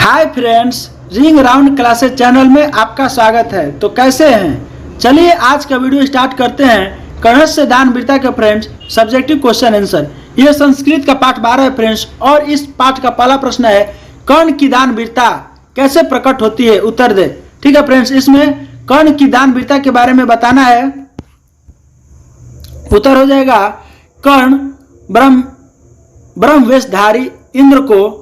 Hi friends, ring round classes channel में आपका स्वागत है। तो कैसे हैं? चलिए आज का वीडियो स्टार्ट करते हैं। कर्ण से दान वीरता के फ्रेंड्स सब्जेक्टिव क्वेश्चन आंसर। यह संस्कृत का पाठ 12 है फ्रेंड्स, और इस पाठ का पहला प्रश्न है कर्ण की दान वीरता कैसे प्रकट होती है, उत्तर दे। ठीक है फ्रेंड्स, इसमें कर्ण की दान वीरता के बारे में बताना है। उत्तर हो जाएगा कर्ण ब्रह्म वेशधारी इंद्र को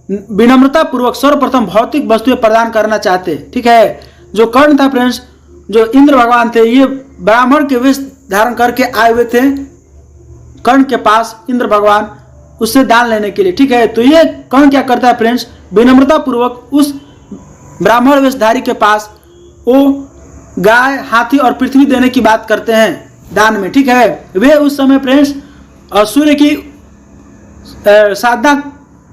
विनम्रता पूर्वक सर्वप्रथम भौतिक वस्तुएं प्रदान करना चाहते। ठीक है, जो कर्ण था फ्रेंड्स, जो इंद्र भगवान थे, ये ब्राह्मण के वेश धारण करके आए हुए थे कर्ण के पास, इंद्र भगवान उससे दान लेने के लिए। ठीक है, तो ये कर्ण क्या करता है फ्रेंड्स, विनम्रता पूर्वक उस ब्राह्मण वेशधारी के पास वो गाय, हाथी और पृथ्वी देने की बात करते हैं दान में। ठीक है, वे उस समय फ्रेंड्स सूर्य की साधना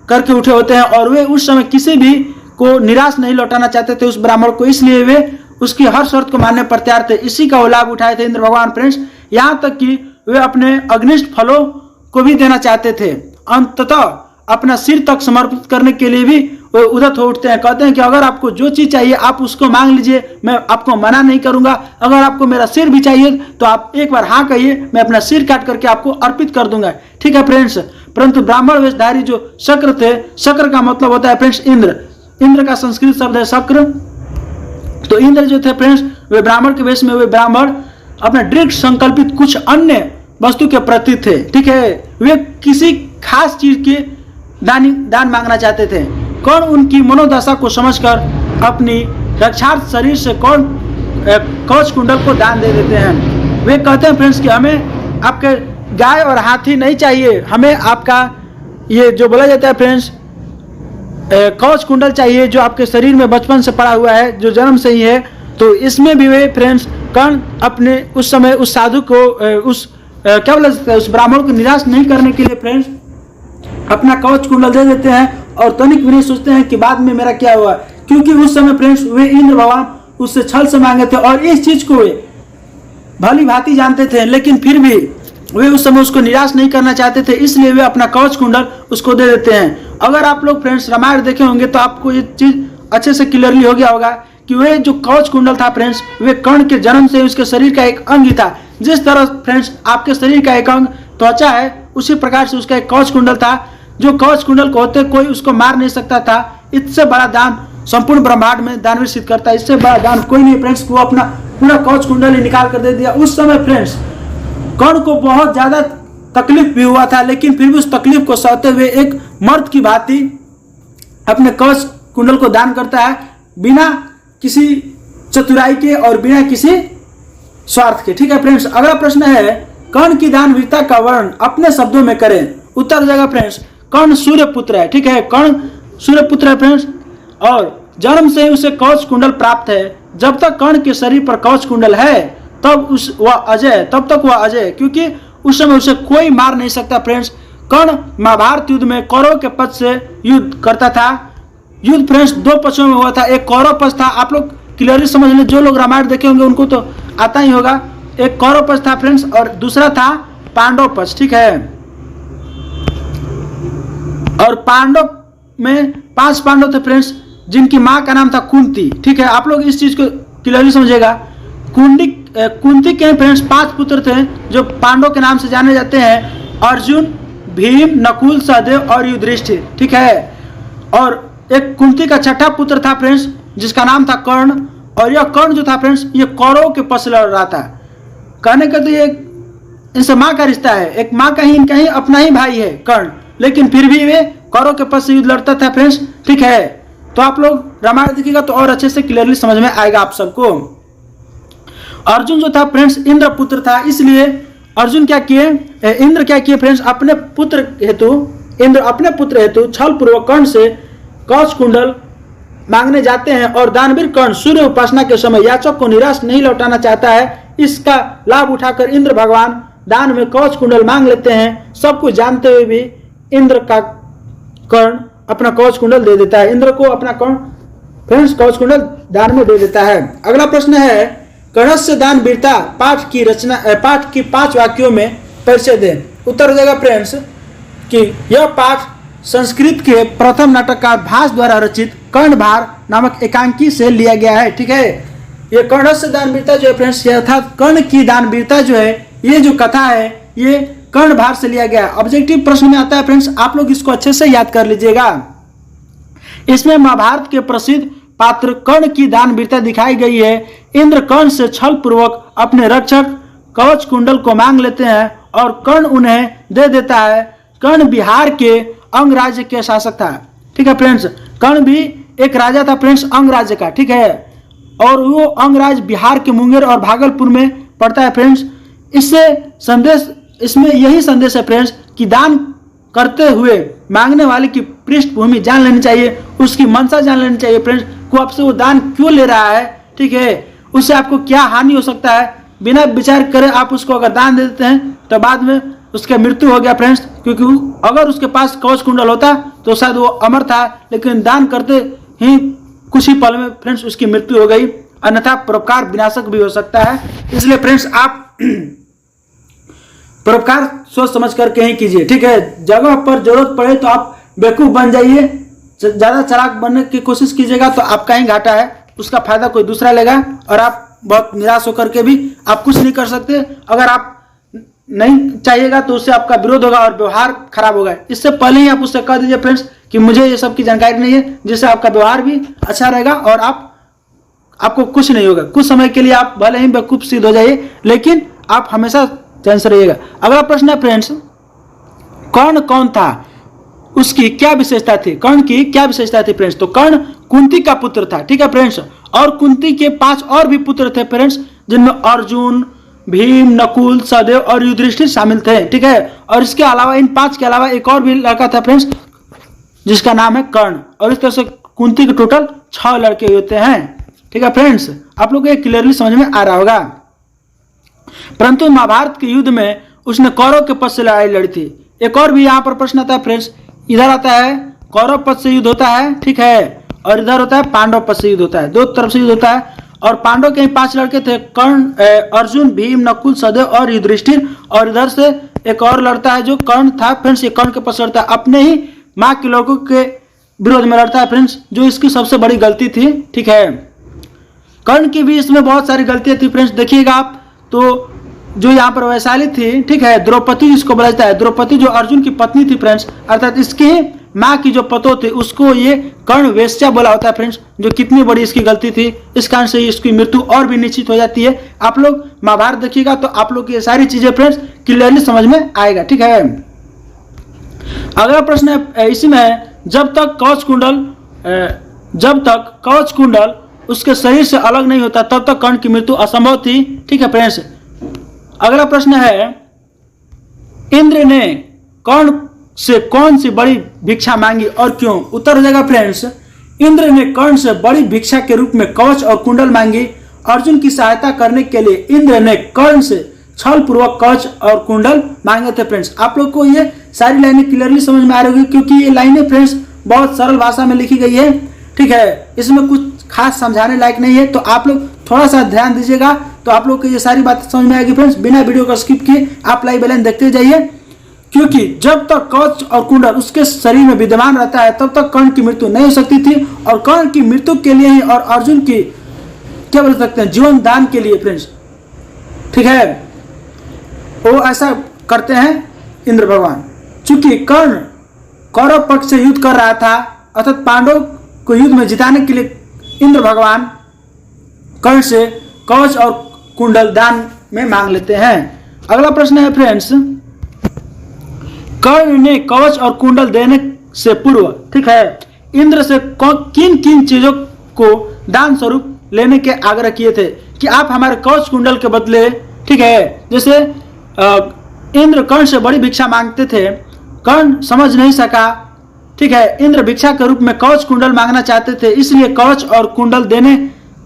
करके उठे होते हैं और वे उस समय किसी भी को निराश नहीं लौटाना चाहते थे उस ब्राह्मण को, इसलिए वे उसकी हर शर्त को मानने पर तैयार थे। इसी का वो लाभ उठाए थे इंद्र भगवान फ्रेंड्स, यहाँ तक कि वे अपने अग्निष्ट फलों को भी देना चाहते थे। अंततः अपना सिर तक समर्पित करने के लिए भी वे उद्यत हो उठते हैं। कहते हैं कि अगर आपको जो चीज चाहिए आप उसको मांग लीजिए, मैं आपको मना नहीं करूंगा। अगर आपको मेरा सिर भी चाहिए तो आप एक बार हाँ कहिए, मैं अपना सिर काट करके आपको अर्पित कर दूंगा। ठीक है फ्रेंड्स, परंतु ब्राह्मण वेशधारी जो शक्र थे, शक्र का मतलब होता है फ्रेंड्स इंद्र। इंद्र का संस्कृत शब्द है शक्र। तो इंद्र जो थे फ्रेंड्स, वे ब्राह्मण के वेश में वे ब्राह्मण अपना दृढ़ संकल्पित कुछ अन्य वस्तु के प्रति थे। ठीक है, वे किसी खास चीज के दान मांगना चाहते थे। कर्ण उनकी मनोदशा को समझकर अपनी रक्षार्थ शरीर से कवच कुंडल को दान दे देते हैं। वे कहते हैं फ्रेंड्स कि हमें आपके गाय और हाथी नहीं चाहिए, हमें आपका ये जो बोला जाता है फ्रेंड्स कवच कुंडल चाहिए, जो आपके शरीर में बचपन से पड़ा हुआ है, जो जन्म से ही है। तो इसमें भी वे फ्रेंड्स कर्ण अपने उस समय उस साधु को क्या बोला जाता है, उस ब्राह्मण को निराश नहीं करने के लिए फ्रेंड्स अपना कवच कुंडल दे देते हैं और तनिक भी नहीं सोचते हैं कि बाद में मेरा क्या हुआ, क्योंकि उस समय फ्रेंड्स वे इंद्र भगवान उससे छल से मांगे थे और इस चीज को वे भली भांति जानते थे, लेकिन फिर भी वे उस समय उसको निराश नहीं करना चाहते थे, इसलिए वे अपना कवच कुंडल उसको दे देते हैं। अगर आप लोग फ्रेंड्स रामायण देखे होंगे तो आपको ये चीज अच्छे से क्लियरली हो गया होगा कि वे जो कवच कुंडल था फ्रेंड्स, वे कर्ण के जन्म से उसके शरीर का एक अंग ही था। जिस तरह फ्रेंड्स आपके शरीर का एक अंग त्वचा है, उसी प्रकार से उसका एक कवच कुंडल था, जो कवच कुंडल को होते कोई उसको मार नहीं सकता था। इससे बड़ा दान संपूर्ण ब्रह्मांड में दानवीर सिद्ध करता है, इससे बड़ा दान कोई नहीं फ्रेंड्स। वो अपना पूरा कवच कुंडल ही निकाल कर दे दिया। उस समय फ्रेंड्स कर्ण को बहुत ज्यादा तकलीफ भी हुआ था, लेकिन फिर भी उस तकलीफ को सहते हुए एक मर्द की भांति अपने कवच कुंडल को दान करता है, बिना किसी चतुराई के और बिना किसी स्वार्थ के। ठीक है फ्रेंड्स, अगला प्रश्न है कर्ण की दान वीरता का वर्णन अपने शब्दों में करें। उत्तर जगह फ्रेंड्स कर्ण सूर्य पुत्र है। ठीक है, कर्ण सूर्य पुत्र है फ्रेंड्स, और जन्म से ही उसे कवच कुंडल प्राप्त है। जब तक कर्ण के शरीर पर कवच कुंडल है तब तब तक वह अजय, क्योंकि उस समय उसे कोई मार नहीं सकता फ्रेंड्स। कर्ण महाभारत युद्ध में कौरव के पक्ष से युद्ध करता था। युद्ध फ्रेंड्स दो पक्षों में हुआ था, एक कौरव पक्ष था, आप लोग क्लियरली समझ लें, जो लोग रामायण देखे होंगे उनको तो आता ही होगा। एक कौरव पक्ष था फ्रेंड्स और दूसरा था पांडव पक्ष। ठीक है, और पांडव में 5 पांडव थे फ्रेंड्स, जिनकी मां का नाम था कुंती। ठीक है, आप लोग इस चीज को क्लियरली समझिएगा। कुंती के फ्रेंड्स 5 पुत्र थे जो पांडव के नाम से जाने जाते हैं, अर्जुन, भीम, नकुल, सहदेव और युधिष्ठिर। ठीक है, और एक कुंती का छठा पुत्र था फ्रेंड्स जिसका नाम था कर्ण, और यह कर्ण जो था फ्रेंड्स ये कौरव के पक्ष लड़ रहा था। कहने का तो ये इनसे माँ का रिश्ता है, एक माँ का ही इनका ही अपना ही भाई है कर्ण, लेकिन फिर भी वे कौरव के पक्ष से युद्ध लड़ता था फ्रेंड्स। ठीक है, तो आप लोग रामायण देखिएगा तो और अच्छे से क्लियरली समझ में आएगा आप सबको। अर्जुन जो था फ्रेंड्स इंद्र पुत्र था, इसलिए अर्जुन क्या किए, इंद्र क्या किए फ्रेंड्स, अपने पुत्र हेतु छल पूर्वक कर्ण से कवच कुंडल मांगने जाते हैं, और दानवीर कर्ण सूर्य उपासना के समय याचक को निराश नहीं लौटाना चाहता है। इसका लाभ उठाकर इंद्र भगवान दान में कवच कुंडल मांग लेते हैं। सब कुछ जानते हुए भी इंद्र का कर्ण अपना कवच कुंडल दे देता है। इंद्र को अपना कर्ण फ्रेंड्स कवच कुंडल दान में दे देता है। अगला प्रश्न है कर्ण से दान वीरता पाठ की 5 वाक्यों में परिचय दें। उत्तर हो जाएगा फ्रेंड्स कि यह पाठ संस्कृत के प्रथम नाटककार भास द्वारा रचित कर्णभार नामक एकांकी से लिया गया है। ठीक है, ये कर्ण से दानवीरता जो है फ्रेंड्स, अर्थात कर्ण की दानवीरता जो है, ये जो कथा है ये कर्णभार से लिया गया है। ऑब्जेक्टिव प्रश्न में आता है फ्रेंड्स, आप लोग इसको अच्छे से याद कर लीजिएगा। इसमें महाभारत के प्रसिद्ध पात्र कर्ण की दानवीरता दिखाई गई है। इंद्र कर्ण से छल पूर्वक अपने रक्षक कवच कुंडल को मांग लेते हैं और कर्ण उन्हें दे देता है। कर्ण बिहार के अंग राज्य के शासक था। ठीक है फ्रेंड्स, कर्ण भी एक राजा था फ्रेंड्स, अंग राज्य का। ठीक है, और वो अंग राज्य बिहार के मुंगेर और भागलपुर में पड़ता है फ्रेंड्स। इसमें यही संदेश है फ्रेंड्स कि दान करते हुए मांगने वाले की पृष्ठभूमि जान लेनी चाहिए, उसकी मंशा जान लेनी चाहिए फ्रेंड्स, को आपसे वो दान क्यों ले रहा है। ठीक है, उससे आपको क्या हानि हो सकता है, बिना विचार करे आप उसको अगर दान दे देते हैं तो बाद में उसकी मृत्यु हो गया फ्रेंड्स, क्योंकि अगर उसके पास कवच कुंडल होता तो शायद वो अमर था, लेकिन दान करते ही कुछ ही पल में फ्रेंड्स उसकी मृत्यु हो गई, अन्यथा परोपकार विनाशक भी हो सकता है। इसलिए फ्रेंड्स आप परोपकार सोच समझ करके ही कीजिए। ठीक है, जगह पर जरूरत पड़े तो आप बेवकूफ बन जाइए, ज्यादा चालाक बनने की कोशिश कीजिएगा तो आपका ही घाटा है, उसका फायदा कोई दूसरा लेगा और आप बहुत निराश होकर के भी आप कुछ नहीं कर सकते। अगर आप नहीं चाहिएगा तो उससे आपका विरोध होगा और व्यवहार खराब होगा। इससे पहले ही आप उससे कह दीजिए फ्रेंड्स कि मुझे ये सब की जानकारी नहीं है, जिससे आपका व्यवहार भी अच्छा रहेगा और आपको कुछ नहीं होगा। कुछ समय के लिए आप भले ही बेवकूफ सिद्ध हो जाइए, लेकिन आप हमेशा चैन से रहिएगा। अगला प्रश्न है फ्रेंड्स, कर्ण कौन था, उसकी क्या विशेषता थी। कर्ण की क्या विशेषता थी फ्रेंड्स, तो कर्ण कुंती का पुत्र था। ठीक है फ्रेंड्स, और कुंती के 5 और भी पुत्र थे फ्रेंड्स, जिनमें अर्जुन, भीम, नकुल, सहदेव और युधिष्ठिर शामिल थे। ठीक है, और इसके अलावा इन 5 के अलावा एक और भी लड़का था फ्रेंड्स, जिसका नाम है कर्ण, और इस तरह से कुंती के टोटल 6 लड़के होते हैं। ठीक है फ्रेंड्स, आप लोग को क्लियरली समझ में आ रहा होगा। परंतु महाभारत के युद्ध में उसने कौरव के पक्ष से लड़ाई लड़ी थी। एक और भी यहाँ पर प्रश्न आता है फ्रेंड्स, इधर आता है कौरव पक्ष से युद्ध होता है, ठीक है, और इधर होता है पांडव पक्ष से युद्ध होता है, दो तरफ से युद्ध होता है। और पांडव के 5 लड़के थे, कर्ण, अर्जुन, भीम, नकुल, सहदेव और युधिष्ठिर, और इधर से एक और लड़ता है जो कर्ण था फ्रेंड्स, ये कर्ण के पक्ष लड़ता है, अपने ही माँ के लड़कों के विरोध में लड़ता है फ्रेंड्स, जो इसकी सबसे बड़ी गलती थी। ठीक है, कर्ण की भी इसमें बहुत सारी गलतियां थी फ्रेंड्स, देखिएगा आप। तो जो यहाँ पर वैशाली थी, ठीक है, द्रौपदी जिसको बोला जाता है, द्रौपदी जो अर्जुन की पत्नी थी फ्रेंड्स, अर्थात इसकी माँ की जो पतो थी उसको ये कर्ण वेश्या बोला होता है फ्रेंड्स, जो कितनी बड़ी इसकी गलती थी। इस कारण से इसकी मृत्यु और भी निश्चित हो जाती है। आप लोग महाभारत देखिएगा तो आप लोग की ये सारी चीजें फ्रेंड्स क्लियरली समझ में आएगा। ठीक है, अगला प्रश्न है इसमें, जब तक कवच कुंडल उसके शरीर से अलग नहीं होता तब तक कर्ण की मृत्यु असंभव थी। ठीक है फ्रेंड्स, अगला प्रश्न है, इंद्र ने कर्ण से कौन सी बड़ी भिक्षा मांगी और क्यों। उत्तर हो जाएगा फ्रेंड्स, इंद्र ने कर्ण से बड़ी भिक्षा के रूप में कवच और कुंडल मांगी। अर्जुन की सहायता करने के लिए इंद्र ने कर्ण से छल पूर्वक कवच और कुंडल मांगे थे फ्रेंड्स। आप लोग को ये सारी लाइनें क्लियरली समझ में आ रही होगी, क्योंकि ये लाइनें फ्रेंड्स बहुत सरल भाषा में लिखी गई है। ठीक है, इसमें कुछ खास समझाने लायक नहीं है, तो आप लोग थोड़ा सा ध्यान दीजिएगा तो आप लोग को ये सारी बातें समझ में आएगी फ्रेंड्स। बिना वीडियो को स्किप किए आप लाइव लाइन देखते जाइए, क्योंकि जब तक कवच और कुंडल उसके शरीर में विद्यमान रहता है तब तक कर्ण की मृत्यु नहीं हो सकती थी, और कर्ण की मृत्यु के लिए ही और अर्जुन की क्या बोल सकते हैं जीवन दान के लिए फ्रेंड्स, ठीक है, वो ऐसा करते हैं इंद्र भगवान। चूंकि कर्ण कौरव पक्ष से युद्ध कर रहा था, अर्थात पांडव को युद्ध में जिताने के लिए इंद्र भगवान कर्ण से कवच और कुंडल दान में मांग लेते हैं। अगला प्रश्न है फ्रेंड्स, कर्ण ने कवच और कुंडल देने से पूर्व, ठीक है, इंद्र से किन किन चीजों को दान स्वरूप लेने के आग्रह किए थे कि आप हमारे कवच कुंडल के बदले, ठीक है, जैसे इंद्र कर्ण से बड़ी भिक्षा मांगते थे, कर्ण समझ नहीं सका, ठीक है, इंद्र भिक्षा के रूप में कवच कुंडल मांगना चाहते थे, इसलिए कवच और कुंडल देने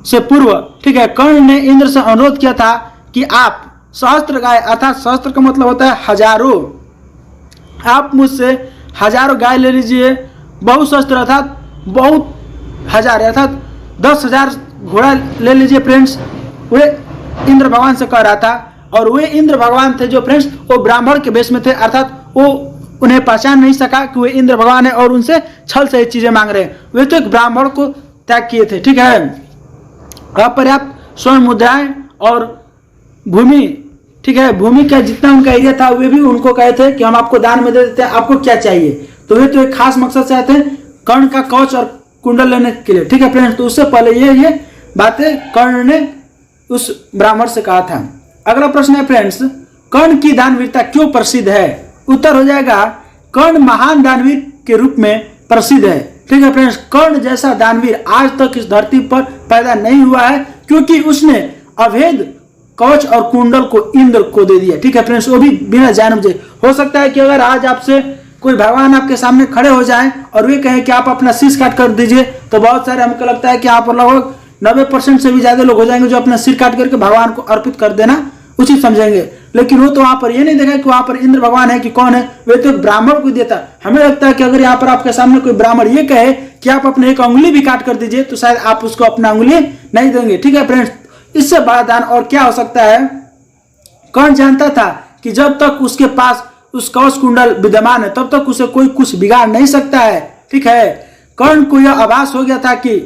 से पूर्व, ठीक है, कर्ण ने इंद्र से अनुरोध किया था कि आप सहस्त्र गाय, अर्थात सहस्त्र का मतलब होता है हजारों, आप मुझसे हजारों गाय ले लीजिए, बहुशस्त्र अर्थात बहुत हजार, अर्थात 10,000 घोड़ा ले लीजिए फ्रेंड्स। वे इंद्र भगवान से कह रहा था, और वे इंद्र भगवान थे जो फ्रेंड्स वो ब्राह्मण के वेश में थे, अर्थात वो उन्हें पहचान नहीं सका कि वे इंद्र भगवान है और उनसे छल से ये चीजें मांग रहे हैं। वे तो एक ब्राह्मण को त्याग किए थे, ठीक है। अपर्याप्त स्वर्ण मुद्राएं और भूमि, ठीक है, भूमि का जितना उनका एरिया था वे भी उनको कहे थे कि हम आपको दान में दे देते हैं, आपको क्या चाहिए। तो वे तो एक खास मकसद से आए थे कर्ण का कवच और कुंडल लेने के लिए, ठीक है फ्रेंड्स। तो उससे पहले ये बातें कर्ण ने उस ब्राह्मण से कहा था। अगला प्रश्न है फ्रेंड्स, कर्ण की दानवीरता क्यों प्रसिद्ध है? उत्तर हो जाएगा कर्ण महान दानवीर के रूप में प्रसिद्ध है, ठीक है फ्रेंड्स। कर्ण जैसा दानवीर आज तक इस धरती पर पैदा नहीं हुआ है, क्योंकि उसने अवैध कवच और कुंडल को इंद्र को दे दिया, ठीक है फ्रेंड्स, वो भी बिना जान बुझे। हो सकता है कि अगर आज आपसे कोई भगवान आपके सामने खड़े हो जाएं और वे कहें कि आप अपना शीश काट कर दीजिए, तो बहुत सारे हमको लगता है कि आप लगभग 90% से भी ज्यादा लोग हो जाएंगे जो अपना सिर काट करके भगवान को अर्पित कर देना उचित समझेंगे। लेकिन वो तो वहां पर ये नहीं देखा कि वहां पर इंद्र भगवान है कि कौन है, वे तो एक ब्राह्मण को देता। हमें लगता है कि अगर यहाँ पर आपके सामने कोई ब्राह्मण ये कहे कि आप अपने एक उंगली भी काट कर दीजिए, तो शायद आप उसको अपना उंगली नहीं देंगे, ठीक है फ्रेंड्स। इससे बड़ा दान और क्या हो सकता है? कौन जानता था कि जब तक उसके पास उस कवच कुंडल विद्यमान है तब तक उसे कोई कुछ बिगाड़ नहीं सकता है, ठीक है। कर्ण को यह आभास हो गया था कि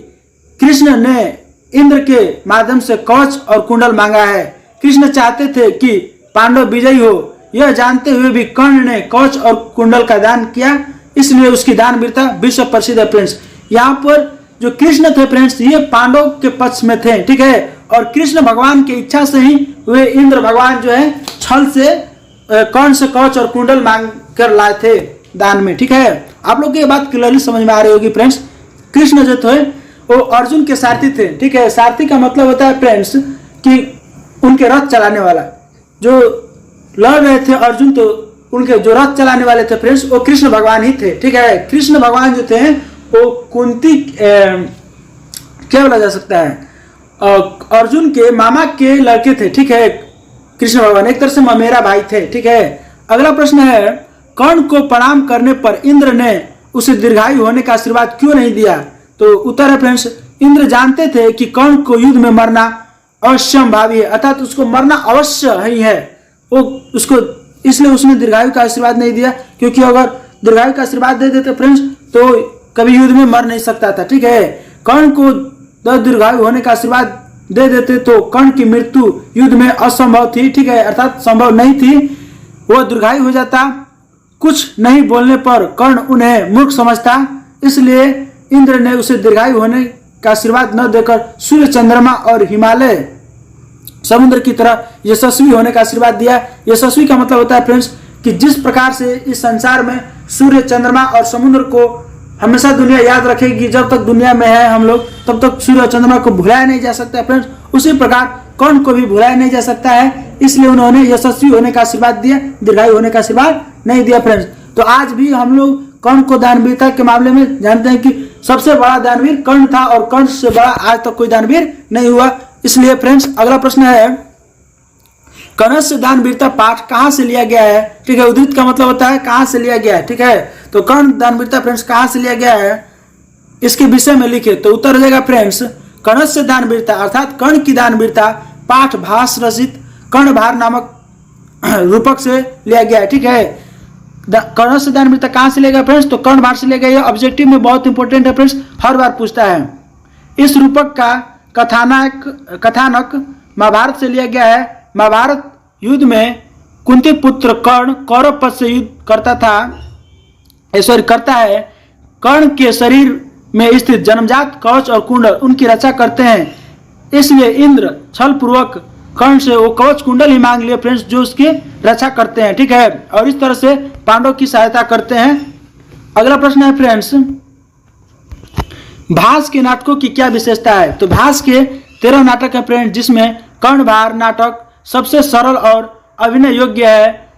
कृष्ण ने इंद्र के माध्यम से कवच और कुंडल मांगा है। कृष्ण चाहते थे कि पांडव विजयी हो। यह जानते हुए भी कर्ण ने कवच और कुंडल का दान किया, इसलिए उसकी दानवीरता विश्व प्रसिद्ध है फ्रेंड्स। यहाँ पर जो कृष्ण थे फ्रेंड्स, ये पांडव के पक्ष में थे, ठीक है। और कृष्ण भगवान की इच्छा से ही वे इंद्र भगवान जो है छल से कर्ण से कवच और कुंडल मांग कर लाए थे दान में, ठीक है। आप लोग को ये बात क्लियरली समझ में आ रही होगी फ्रेंड्स। कृष्ण जो थे वो अर्जुन के सारथी थे, ठीक है। सारथी का मतलब होता है फ्रेंड्स कि उनके रथ चलाने वाला। जो लड़ रहे थे अर्जुन, तो उनके जो रथ चलाने वाले थे फ्रेंड्स वो कृष्ण भगवान ही थे, ठीक है। कृष्ण भगवान जो थे वो कुंती क्या बोला जा सकता है, अर्जुन के मामा के लड़के थे, ठीक है। कृष्ण भगवान एक तरह से ममेरा भाई थे, ठीक है। अगला प्रश्न है, कर्ण को प्रणाम करने पर इंद्र ने उसे दीर्घायु होने का आशीर्वाद क्यों नहीं दिया? तो उत्तर है फ्रेंड्स, इंद्र जानते थे कि कर्ण को युद्ध में मरना अवश्यंभावी है, अर्थात उसको मरना अवश्य ही है। वो उसको इसलिए उसने दीर्घायु का आशीर्वाद नहीं दिया, क्योंकि अगर दीर्घायु का आशीर्वाद दे देते फ्रेंड्स तो कभी युद्ध में मर नहीं सकता था, ठीक है। कर्ण को दीर्घायु होने का आशीर्वाद दे देते तो कर्ण की मृत्यु युद्ध में असंभव थी, ठीक है, अर्थात संभव नहीं थी। वो दीर्घायु हो जाता। कुछ नहीं बोलने पर कर्ण उन्हें मूर्ख समझता, इसलिए इंद्र ने उसे दीर्घायु होने का आशीर्वाद न देकर सूर्य, चंद्रमा और हिमालय, समुद्र की तरह यशस्वी होने का आशीर्वाद दिया। यशस्वी का मतलब होता है फ्रेंड्स कि जिस प्रकार से इस संसार में सूर्य, चंद्रमा और समुद्र को हमेशा दुनिया याद रखेगी, जब तक दुनिया में है हम लोग तब तक सूर्य और चंद्रमा को भुलाया नहीं जा सकता फ्रेंड्स, उसी प्रकार कर्ण को भी भुलाया नहीं जा सकता है। इसलिए उन्होंने यशस्वी होने का आशीर्वाद दिया, दीर्घायु होने का आशीर्वाद नहीं दिया फ्रेंड्स। तो आज भी हम लोग कर्ण को दानवीरता के मामले में जानते हैं कि सबसे बड़ा दानवीर कर्ण था और कर्ण से बड़ा आज तक कोई दानवीर नहीं हुआ। इसलिए फ्रेंड्स अगला प्रश्न है, कर्ण से दानवीरता पाठ कहां से लिया गया है? ठीक है, उद्धृत का मतलब होता है कहां से लिया गया है, ठीक है। तो कर्ण दानवीरता फ्रेंड्स कहां से लिया गया है, इसके विषय में लिखे। तो उत्तर हो जाएगा फ्रेंड्स, कर्ण से दानवीरता अर्थात कर्ण की दानवीरता पाठ भाष रचित कर्णभार नामक रूपक से लिया गया है, ठीक है। कर्ण से दानवीरता कहां से लिया गया फ्रेंड्स? तो कर्णभार से लिया गया। यह ऑब्जेक्टिव में बहुत इंपॉर्टेंट है फ्रेंड्स, हर बार पूछता है। इस रूपक का कथानक महाभारत से लिया गया है। महाभारत युद्ध में कुंती पुत्र कर्ण कौरव पद से युद्ध करता है। कर्ण के शरीर में स्थित जन्मजात कवच और कुंडल उनकी रक्षा करते हैं, इसलिए इंद्र छल पूर्वक कर्ण से वो कवच कुंडल ही मांग लिए फ्रेंड्स, जो उसकी रक्षा करते हैं, ठीक है। और इस तरह से पांडव की सहायता करते हैं। अगला प्रश्न है फ्रेंड्स, भास के नाटकों की क्या विशेषता है? तो भास के 13 नाटक है फ्रेंड्स, जिसमें कर्णभार नाटक सबसे सरल और अभिनय योग्य है।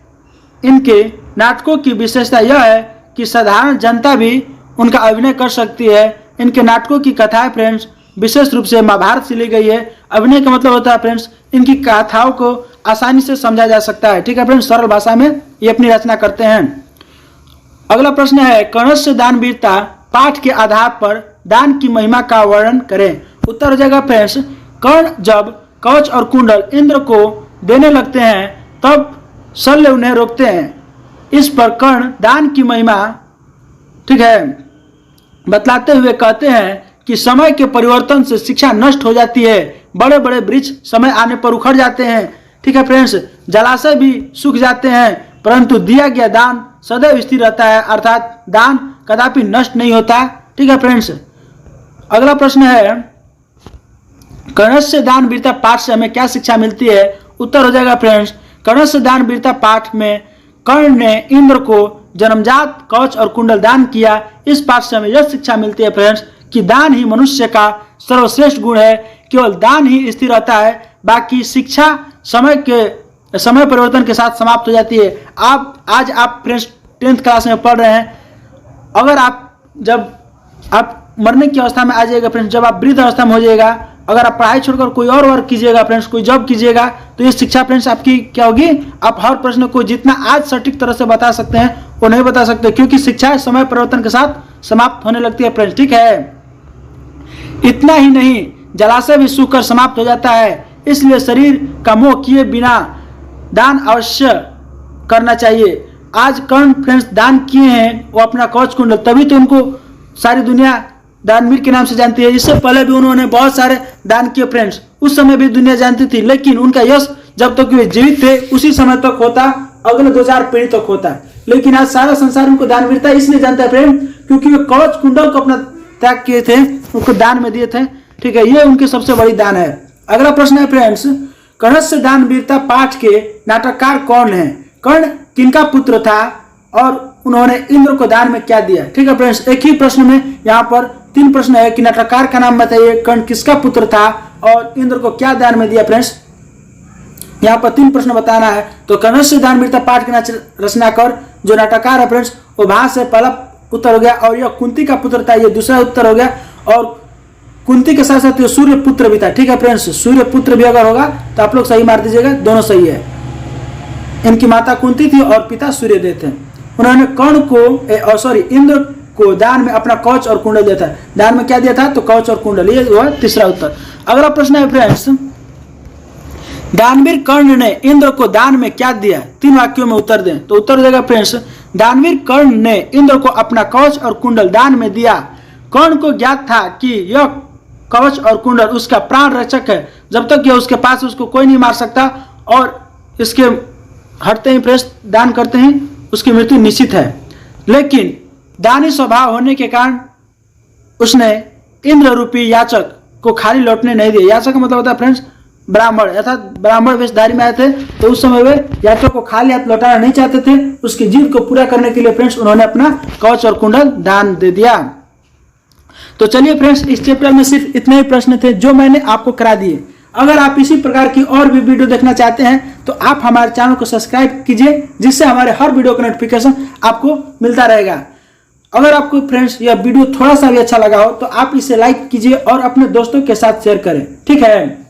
इनके नाटकों की विशेषता यह है कि साधारण जनता भी उनका अभिनय कर सकती है। इनके नाटकों की कथाएं फ्रेंड्स विशेष रूप से महाभारत से ली गई है। अभिनय का मतलब होता है फ्रेंड्स इनकी कथाओं को आसानी से समझा जा सकता है, ठीक है फ्रेंड्स, सरल भाषा में ये अपनी रचना करते हैं। अगला प्रश्न है, कर्ण से दानवीरता पाठ के आधार पर दान की महिमा का वर्णन करें। उत्तर हो जाएगा फ्रेंड्स, कर्ण जब कवच और कुंडल इंद्र को देने लगते हैं तब शल्य उन्हें रोकते हैं। इस पर कर्ण दान की महिमा, ठीक है, बतलाते हुए कहते हैं कि समय के परिवर्तन से शिक्षा नष्ट हो जाती है, बड़े बड़े वृक्ष समय आने पर उखड़ जाते हैं, ठीक है फ्रेंड्स, जलाशय भी सूख जाते हैं, परंतु दिया गया दान सदैव स्थिर रहता है, अर्थात दान कदापि नष्ट नहीं होता, ठीक है फ्रेंड्स। अगला प्रश्न है, कर्णस्य दान वीरता पाठ से हमें क्या शिक्षा मिलती है? उत्तर हो जाएगा फ्रेंड्स, कर्णस्य दान वीरता पाठ में कर्ण ने इंद्र को जन्मजात कवच और कुंडल दान किया। इस पाठ से हमें यह शिक्षा मिलती है फ्रेंड्स कि दान ही मनुष्य का सर्वश्रेष्ठ गुण है, केवल दान ही स्थिर रहता है, बाकी शिक्षा समय परिवर्तन के साथ समाप्त हो जाती है। आज आप फ्रेंड्स 10th क्लास में पढ़ रहे हैं, अगर जब आप मरने की अवस्था में आ जाएगा फ्रेंड्स, जब आप वृद्ध अवस्था में हो जाएगा, अगर आप पढ़ाई छोड़कर कोई और वर्क कीजिएगा फ्रेंड्स, कोई जॉब कीजिएगा, तो ये शिक्षा फ्रेंड्स आपकी क्या होगी? आप हर प्रश्न को जितना आज सटीक तरह से बता सकते हैं वो नहीं बता सकते, क्योंकि शिक्षा समय परिवर्तन के साथ समाप्त होने लगती है फ्रेंड्स, ठीक है। इतना ही नहीं, जलाशय भी सूखकर समाप्त हो जाता है, इसलिए शरीर का मोह किए बिना दान अवश्य करना चाहिए। आज कर्ण फ्रेंड्स दान किए हैं वो अपना कवच कुंडल, तभी तो उनको सारी दुनिया दानवीर के नाम से जानती है। इससे पहले भी उन्होंने बहुत सारे दान किए फ्रेंड्स, उस समय भी दुनिया जानती थी, लेकिन उनका यश जब तक वे जीवित थे उसी समय तक होता, अगले 2000 पीढ़ी तक होता। लेकिन आज सारा संसार उनको दानवीरता इसलिए जानता है फ्रेंड, क्योंकि वे कवच कुंडल को अपना त्याग किए थे, उनको दान में दिए थे, ठीक है, ये उनकी सबसे बड़ी दान है। अगला प्रश्न है फ्रेंड्स, कर्णस्य दान वीरता पाठ के नाटककार कौन है? कर्ण किनका पुत्र था और उन्होंने इंद्र को दान में क्या दिया? ठीक है फ्रेंड्स, एक ही प्रश्न में यहाँ पर 3 प्रश्न है कि नाटककार का नाम बताइए, कर्ण किसका पुत्र था और इंद्र को क्या दान में दिया। फ्रेंड्स यहाँ पर 3 प्रश्न बताना है। तो कर्णस्य दान वीरता पाठ के रचनाकार जो नाटककार है फ्रेंड्स, वो वहां से पहला उत्तर हो गया, और यह कुंती का पुत्र था, ये दूसरा उत्तर हो गया, और कुंती के साथ साथ ये सूर्य पुत्र भी था, ठीक है फ्रेंड्स, सूर्य पुत्र भी अगर होगा तो आप लोग सही मार दीजिएगा, दोनों सही है। इनकी माता कुंती थी और पिता सूर्यदेव थे। उन्होंने कर्ण को इंद्र को दान में अपना कवच और कुंडल दिया था। दान में क्या दिया था? तो कवच और कुंडल, ये वो है तीसरा उत्तर। अगला प्रश्न है फ्रेंड्स, दानवीर कर्ण ने इंद्र को दान में क्या दिया? 3 वाक्यों में उत्तर दें। तो उत्तर हो जाएगा फ्रेंड्स, दानवीर कर्ण ने इंद्र को अपना कवच और कुंडल दान में दिया। कर्ण को ज्ञात था कि यह कवच और कुंडल उसका प्राण रक्षक है, जब तक यह उसके पास उसको कोई नहीं मार सकता, और इसके हटते ही फ्रेंड्स दान करते हैं उसकी मृत्यु निश्चित है। लेकिन दानी स्वभाव होने के कारण उसने इंद्र रूपी याचक को खाली लौटने नहीं दिया। याचक का मतलब होता है फ्रेंड्स ब्राह्मण, अर्थात ब्राह्मण वेशधारी में आए थे, तो उस समय वे याचक को खाली हाथ लौटाना नहीं चाहते थे। उसकी जिद को पूरा करने के लिए फ्रेंड्स उन्होंने अपना कवच और कुंडल दान दे दिया। तो चलिए फ्रेंड्स, इस चैप्टर में सिर्फ इतने ही प्रश्न थे जो मैंने आपको करा दिए। अगर आप इसी प्रकार की और भी वीडियो देखना चाहते हैं तो आप हमारे चैनल को सब्सक्राइब कीजिए, जिससे हमारे हर वीडियो का नोटिफिकेशन आपको मिलता रहेगा। अगर आपको फ्रेंड्स यह वीडियो थोड़ा सा भी अच्छा लगा हो तो आप इसे लाइक कीजिए और अपने दोस्तों के साथ शेयर करें, ठीक है।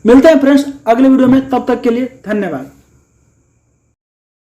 मिलते हैं फ्रेंड्स अगले वीडियो में, तब तक के लिए धन्यवाद।